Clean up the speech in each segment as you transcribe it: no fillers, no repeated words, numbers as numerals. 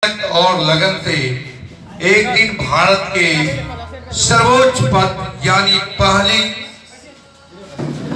और लगन से एक दिन भारत के सर्वोच्च पद यानी पहली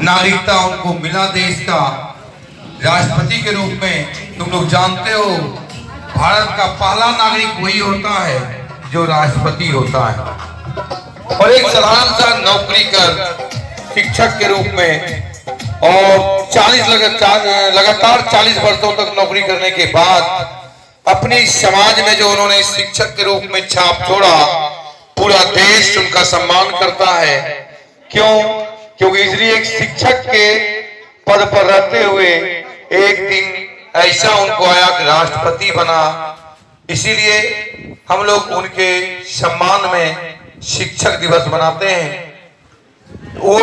नागरिकता उनको मिला देश का राष्ट्रपति के रूप में। तुम लोग जानते हो भारत का पहला नागरिक वही होता है जो राष्ट्रपति होता है। और एक साधारण सा नौकरी कर शिक्षक के रूप में और 40 लगातार 40 वर्षों तक नौकरी करने के बाद अपनी समाज में जो उन्होंने शिक्षक के रूप में छाप छोड़ा, पूरा देश उनका सम्मान करता है। क्यों? क्योंकि इसलिए एक शिक्षक के पद पर रहते हुए एक दिन ऐसा उनको आया कि राष्ट्रपति बना। इसीलिए हम लोग उनके सम्मान में शिक्षक दिवस मनाते हैं। वो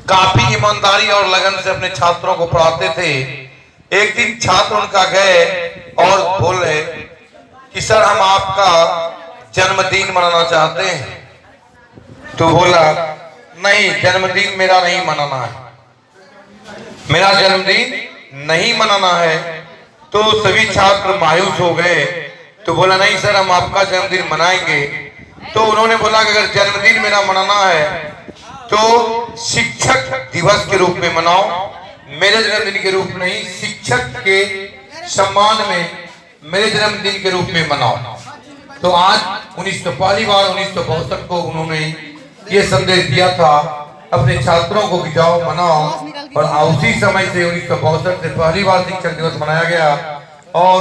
काफी ईमानदारी और लगन से अपने छात्रों को पढ़ाते थे। एक दिन छात्र उनका गए और बोले कि सर हम आपका जन्मदिन मनाना चाहते हैं। तो बोला नहीं, जन्मदिन मेरा नहीं मनाना है, मेरा जन्मदिन नहीं मनाना है। तो सभी छात्र मायूस हो गए। तो बोला नहीं सर हम आपका जन्मदिन मनाएंगे। तो उन्होंने बोला कि अगर जन्मदिन मेरा मनाना है तो शिक्षक दिवस के रूप में मनाओ, मेरे जन्मदिन के रूप में नहीं, शिक्षक के सम्मान में मेरे जन्मदिन के रूप में मनाओ। तो आज पहली बार 1962 को उन्होंने ये संदेश दिया था अपने छात्रों को कि जाओ मनाओ। और उसी समय से 1962 से पहली बार शिक्षक दिवस मनाया गया और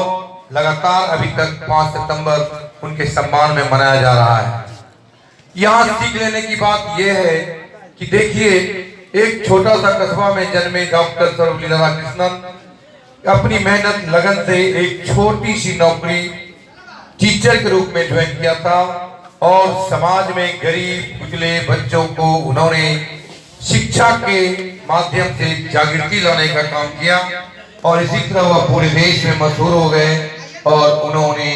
लगातार अभी तक 5 सितंबर उनके सम्मान में मनाया जा रहा है। यहाँ सीख लेने की बात यह है कि देखिए एक छोटा सा कस्बा में जन्मे डॉक्टर सर्वपल्ली राधाकृष्णन अपनी मेहनत लगन से एक छोटी सी नौकरी टीचर के रूप में ज्वाइन किया था और समाज में गरीब कुचले बच्चों को उन्होंने शिक्षा के माध्यम से जागृति लाने का काम किया। और इसी तरह वह पूरे देश में मशहूर हो गए और उन्होंने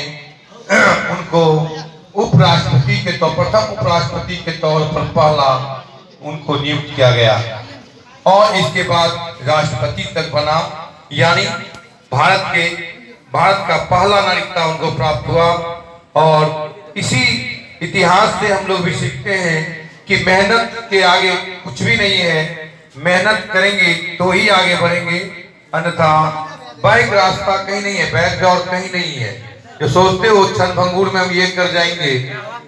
उनको उपराष्ट्रपति के तौर पर प्रथम उपराष्ट्रपति के तौर पर पहला उनको नियुक्त किया गया और इसके बाद राष्ट्रपति तक बना, यानी भारत का पहला नागरिकता उनको प्राप्त हुआ। और इसी इतिहास से हम लोग भी सीखते हैं कि मेहनत के आगे कुछ भी नहीं है। मेहनत करेंगे तो ही आगे बढ़ेंगे, अन्यथा बैक रास्ता कहीं नहीं है, बैक डोर कहीं नहीं है। जो सोचते हो क्षण भंगुर में हम ये कर जाएंगे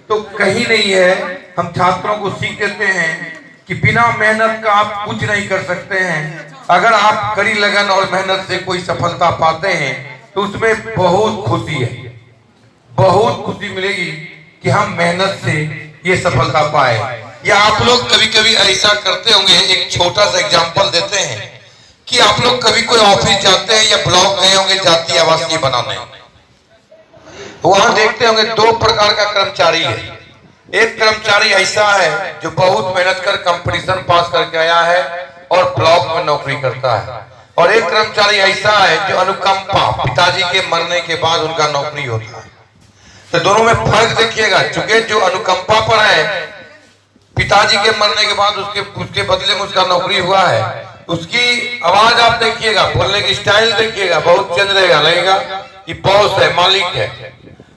तो कहीं नहीं है। हम छात्रों को सीख देते हैं कि बिना मेहनत का आप कुछ नहीं कर सकते हैं। अगर आप कड़ी लगन और मेहनत से कोई सफलता पाते हैं तो उसमें बहुत खुशी है, बहुत खुशी मिलेगी कि हम मेहनत से ये सफलता पाए। या आप लोग कभी कभी ऐसा करते होंगे, एक छोटा सा एग्जांपल देते हैं कि आप लोग कभी कोई ऑफिस जाते हैं या ब्लॉक गए होंगे जातीय आवासीय बनाने, वहां देखते होंगे 2 प्रकार का कर्मचारी है। एक कर्मचारी ऐसा है जो बहुत मेहनत कर कंपटीशन पास करके आया है और ब्लॉक में नौकरी करता है, और एक कर्मचारी ऐसा है जो अनुकंपा पिताजी के मरने के बाद उनका नौकरी होता है। तो दोनों में फर्क देखिएगा। चूंकि जो अनुकंपा पर है, पिताजी के मरने के बाद उसके बदले में उसका नौकरी हुआ है, उसकी आवाज आप देखिएगा, बोलने की स्टाइल देखिएगा, बहुत चेंज रहेगा, लगेगा कि बॉस है, मालिक है।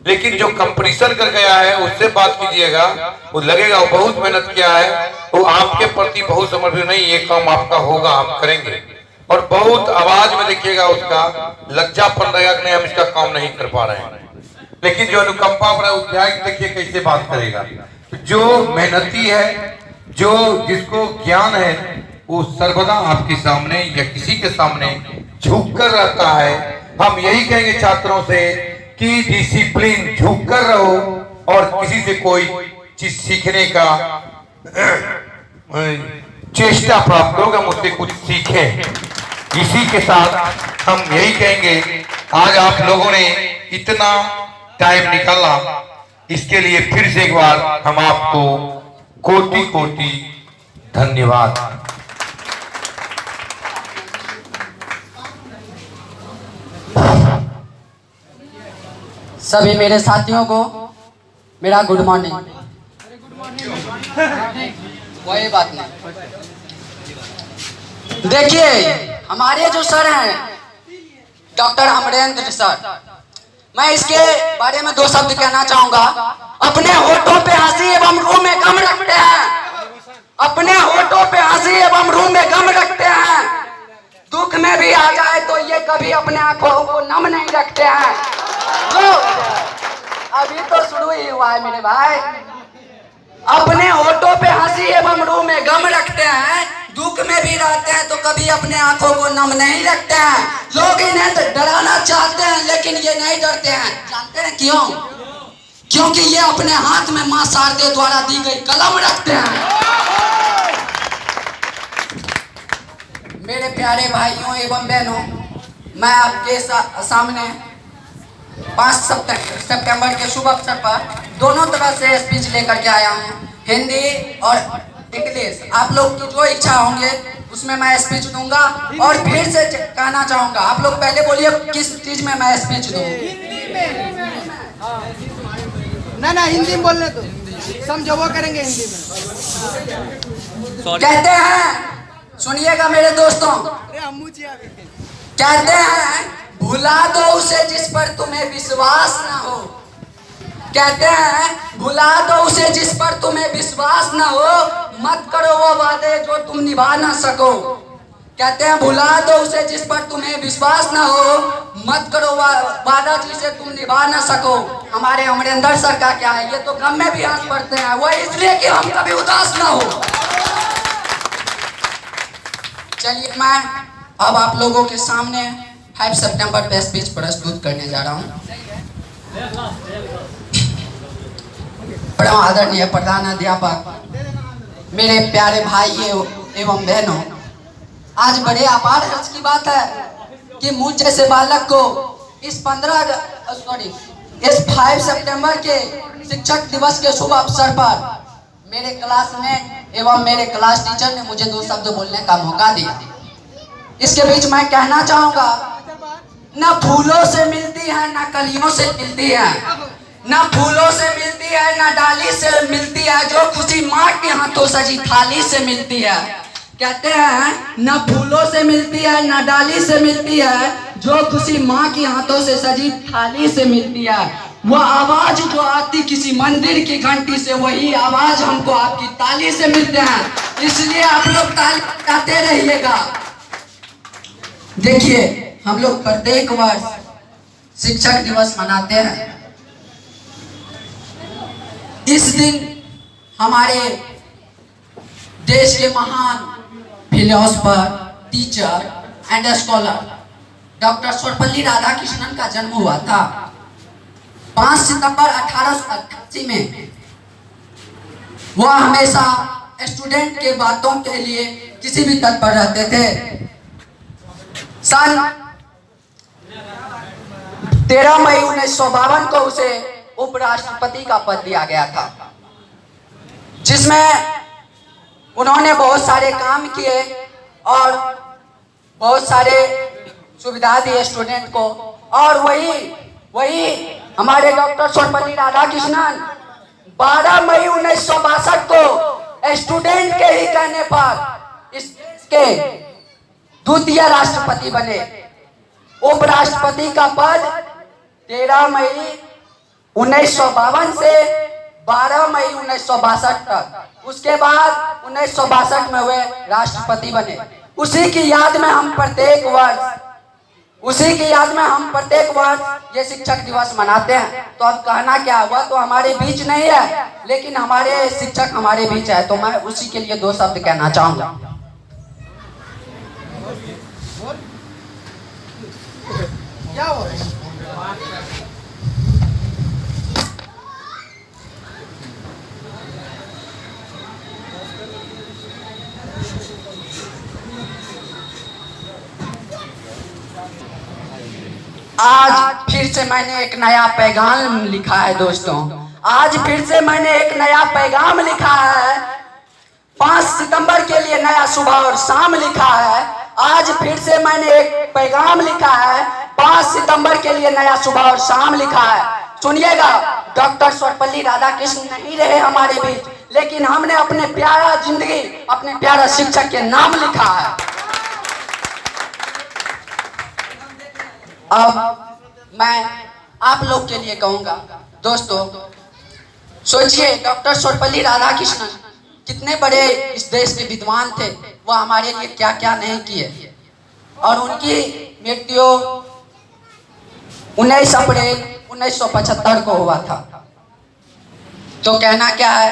लेकिन जो कंपटीशन कर गया है उससे बात कीजिएगा, वो लगेगा वो बहुत मेहनत किया है, वो आपके प्रति बहुत समर्पित, नहीं ये काम आपका होगा, आप करेंगे। और बहुत आवाज में देखिएगा उसका लज्जापन रहेगा कि नहीं हम इसका काम नहीं कर पा रहे हैं। लेकिन जो अनुकंपा पर है देखिए कैसे बात करेगा। जो मेहनती है, जो जिसको ज्ञान है, वो सर्वदा आपके सामने या किसी के सामने झुक कर रहता है। हम यही कहेंगे छात्रों से कि डिसिप्लिन, झुक कर रहो और किसी से कोई चीज सीखने का चेष्टा प्राप्त होगा, मुझसे कुछ सीखें। इसी के साथ हम यही कहेंगे, आज आप लोगों ने इतना टाइम निकाला, इसके लिए फिर से एक बार हम आपको कोटि कोटि धन्यवाद। सभी मेरे साथियों को मेरा गुड मॉर्निंग। वही बात नहीं। देखिए हमारे जो सर हैं डॉक्टर अमरेंद्र सर, मैं इसके बारे में 2 शब्द कहना चाहूंगा। अपने होठों पे हंसी एवं रूह में गम रखते हैं। अपने होठों पे हंसी एवं रूह में गम रखते हैं। दुख में भी आ जाए तो ये कभी अपने आंखों को नम नहीं रखते हैं। तो अभी तो शुरू ही हुआ है मेरे भाई। अपने होठों पे हंसी एवं रूह में गम रखते हैं। दुख में भी रहते हैं तो कभी अपने आंखों को नम नहीं रखते हैं। लोग इन्हें डराना चाहते हैं लेकिन ये नहीं डरते हैं। जानते हैं क्यों? क्योंकि ये अपने हाथ में मां शारदे द्वारा दी गई कलम रखते हैं। मेरे प्यारे भाइयों एवं बहनों, मैं आपके सामने 5 सितंबर के शुभ अवसर पर दोनों तरह से स्पीच लेकर के आया हूँ, हिंदी और इंग्लिश। आप लोग की जो इच्छा होंगे उसमें मैं स्पीच दूंगा। और फिर से कहना चाहूंगा, आप लोग पहले बोलिए किस चीज में मैं स्पीच दूं। ना हिंदी में बोलने तो समझो, वो करेंगे हिंदी में। कहते हैं, सुनिएगा मेरे दोस्तों, कहते हैं भुला दो उसे जिस पर तुम्हें विश्वास ना हो। कहते हैं भुला दो उसे जिस पर तुम्हें विश्वास ना हो। मत करो वो वादे जो तुम निभा ना सको। कहते हैं भुला दो उसे जिस पर तुम्हें विश्वास ना हो। मत करो वादा जिसे तुम निभा ना सको। हमारे अमरिंदर सर का क्या है, ये तो गम में भी हंस पड़ते हैं, वो इसलिए कि हम कभी उदास ना हो। चलिए मैं अब आप लोगों के सामने 5 सितंबर पे स्पीच प्रस्तुत करने जा रहा हूँ। परम आदरणीय प्रधान अध्यापक, मेरे प्यारे भाई एवं बहनों, आज बड़े अपार हर्ष की बात है कि मुझ जैसे बालक को इस 5 सितंबर के शिक्षक दिवस के शुभ अवसर पर मेरे क्लासमेट एवं मेरे क्लास टीचर ने मुझे 2 शब्द बोलने का मौका दिया। इसके बीच मैं कहना चाहूंगा, न फूलों से मिलती है न कलियों से मिलती है, न फूलों से मिलती है न डाली से मिलती है, जो खुशी माँ के हाथों सजी थाली से मिलती है। कहते हैं न फूलों से मिलती है न डाली से मिलती है, जो खुशी माँ के हाथों से सजी थाली से मिलती है। वह आवाज जो आती किसी मंदिर की घंटी से, वही आवाज हमको आपकी ताली से मिलते हैं। इसलिए आप लोग ताली बजाते रहिएगा। देखिए, हम लोग प्रत्येक वर्ष शिक्षक दिवस मनाते हैं। इस दिन हमारे देश के महान philosopher, teacher and scholar doctor Sarvepalli Radhakrishnan का जन्म हुआ था 5 सितंबर 1888 में। वह हमेशा स्टूडेंट के बातों के लिए किसी भी तत्पर रहते थे। सन 13 मई 1952 को उसे उपराष्ट्रपति का पद दिया गया था, जिसमें उन्होंने बहुत सारे काम किए और बहुत सारे सुविधा दी स्टूडेंट को। और वही हमारे डॉक्टर सर्वपल्ली राधाकृष्णन 12 मई 1962 को स्टूडेंट के ही कहने पर इसके द्वितीय राष्ट्रपति बने। उपराष्ट्रपति का पद 13 मई 1952 से 12 मई 1962 तक, उसके बाद 1962 में वे राष्ट्रपति बने। उसी की याद में हम प्रत्येक वर्ष ये शिक्षक दिवस मनाते हैं। तो अब कहना क्या हुआ, तो हमारे बीच नहीं है लेकिन हमारे शिक्षक हमारे बीच है, तो मैं उसी के लिए 2 शब्द कहना चाहूंगा। क्या हो? आज फिर से मैंने एक नया पैगाम लिखा है दोस्तों। आज फिर से मैंने एक नया पैगाम लिखा है। 5 सितंबर के लिए नया सुबह और शाम लिखा है। आज फिर से मैंने एक पैगाम लिखा है। 5 सितंबर के लिए नया सुबह और शाम लिखा है। सुनिएगा, डॉक्टर सर्वपल्ली राधाकृष्णन नहीं रहे हमारे बीच, लेकिन हमने अपने प्यारा जिंदगी अपने प्यारा शिक्षक के नाम लिखा है। अब मैं आप लोग के लिए कहूँगा। दोस्तों सोचिए, डॉक्टर सर्वपल्ली राधाकृष्णन कितने बड़े इस देश के विद्वान थे, वो हमारे लिए क्या क्या नहीं किए। और उनकी मृत्यु 19 अप्रैल 1975 को हुआ था। तो कहना क्या है,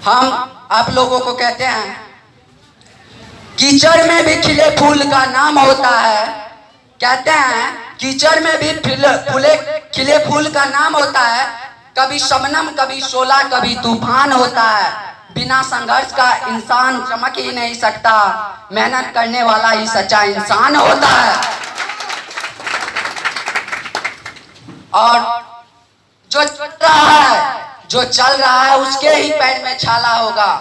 हम आप लोगों को कहते हैं, कीचड़ में भी खिले फूल का नाम होता है। कहते हैं कीचड़ में भी खिले फूल का नाम होता है। कभी शबनम, कभी शोला, कभी तूफान होता है। बिना संघर्ष का इंसान चमक ही नहीं सकता। मेहनत करने वाला ही सच्चा इंसान होता है। और जो चल रहा है उसके ही पैर में छाला होगा।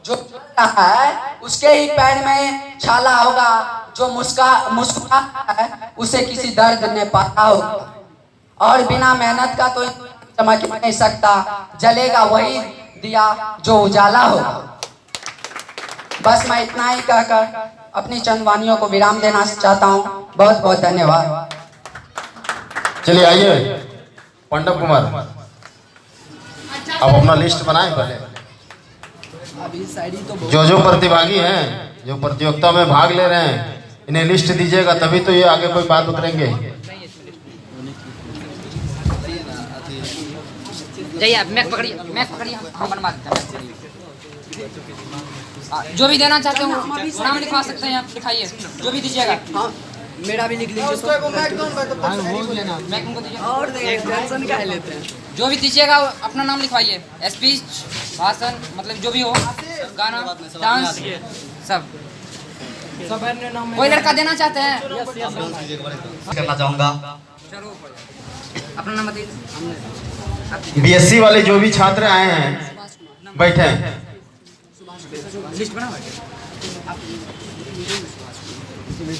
जो चल रहा है उसके ही पैर में छाला होगा। जो मुस्कुराता है उसे किसी दर्द ने पाता होगा। और बिना मेहनत का तो चमक नहीं सकता। जलेगा वही दिया जो उजाला होगा। बस मैं इतना ही कहकर अपनी चंद वानियों को विराम देना चाहता हूँ। बहुत बहुत धन्यवाद। चलिए आइए पांडव कुमार, अब अपना लिस्ट बनाएं पहले। जो प्रतिभागी हैं, जो प्रतियोगिता में भाग ले रहे हैं, इन्हें लिस्ट दीजिएगा, तभी तो ये आगे कोई बात उतरेंगे। जाइए आप, मैक पकड़िए, हम बनवा देते हैं। जो भी देना चाहते हो नाम लिखवा सकते हैं आप, लिखाइए जो भी दीजिएगा। हाँ, मेरा भी लिख लीजिए। मैक उनको दीजिए और टेंशन क्या लेते हैं। जो भी दीजिएगा अपना नाम लिखवाइए। स्पीच, भाषण, मतलब जो भी हो, गाना, डांस, सब। कोई लड़का देना चाहते हैं? करना चाहूँगा। चलो अपना नाम बताइए। बीएससी वाले जो भी छात्र आए हैं बैठे। लिस्ट बना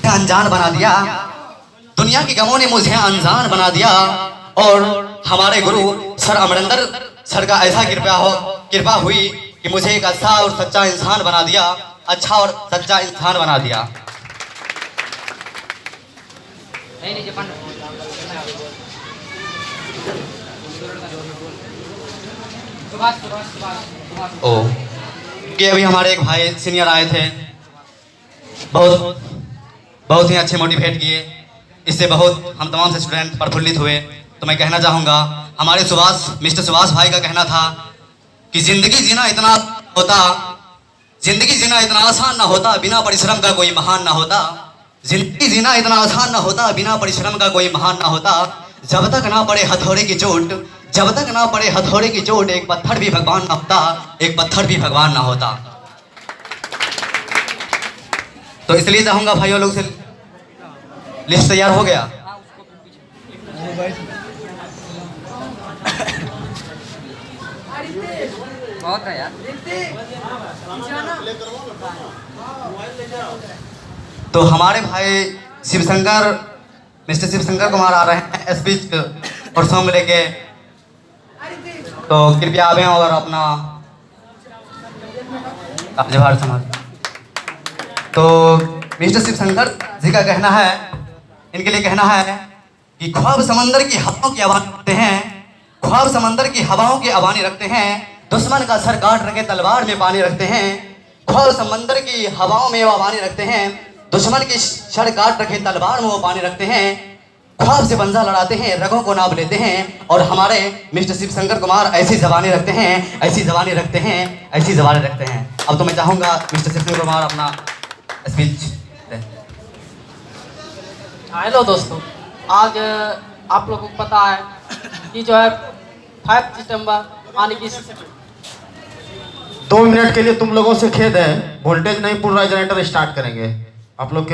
अनजान बना दिया, दुनिया के गमों ने मुझे अनजान बना दिया। और हमारे गुरु सर अमरिंदर सर का ऐसा कृपा हुई कि मुझे एक अच्छा और सच्चा इंसान बना दिया। अच्छा और सच्चा इंसान बना दिया। ओ कि अभी हमारे एक भाई सीनियर आए थे, बहुत ही अच्छे मोटिवेट किए। इससे बहुत हम तमाम से स्टूडेंट प्रफुल्लित हुए। तो मैं कहना चाहूँगा, हमारे मिस्टर सुभाष भाई का कहना था कि जिंदगी जीना इतना आसान ना होता, बिना परिश्रम का कोई महान ना होता। जिंदगी जीना इतना आसान ना होता, बिना परिश्रम का कोई महान ना होता। जब तक ना पड़े हथौड़े की चोट, एक पत्थर भी भगवान ना होता। तो इसलिए चाहूंगा भाइयों लोग से, लिस्ट तैयार हो गया? बहुत है यार। तो हमारे भाई मिस्टर शिवशंकर कुमार आ रहे हैं स्पीच और सॉन्ग लेके। तो कृपया आवे और अपना जवाहर समाज। तो मिस्टर शिवशंकर जी का कहना है, इनके लिए कहना है कि ख्वाब समंदर की हवाओं की अबानी रखते हैं, ख्वाब समंदर की हवाओं की अबानी रखते हैं। दुश्मन का सर काट रखे तलवार में पानी रखते हैं। ख्वाब समंदर की हवाओं में वो अबानी रखते हैं। दुश्मन की सर काट रखे तलवार में वो पानी रखते हैं। ख्वाब से पंजा लड़ाते हैं, रगों को नाप लेते हैं। और हमारे मिस्टर शिवशंकर कुमार ऐसी जबानी रखते हैं। अब तो मैं चाहूँगा मिस्टर शिवशंकर कुमार अपना स्पीच। हेलो दोस्तों, आज आप लोगों को पता है कि जो है 5 सितंबर यानी कि 2 मिनट के लिए तुम लोगों से खेद है, वोल्टेज नहीं पूरा जनरेटर स्टार्ट करेंगे। आप लोग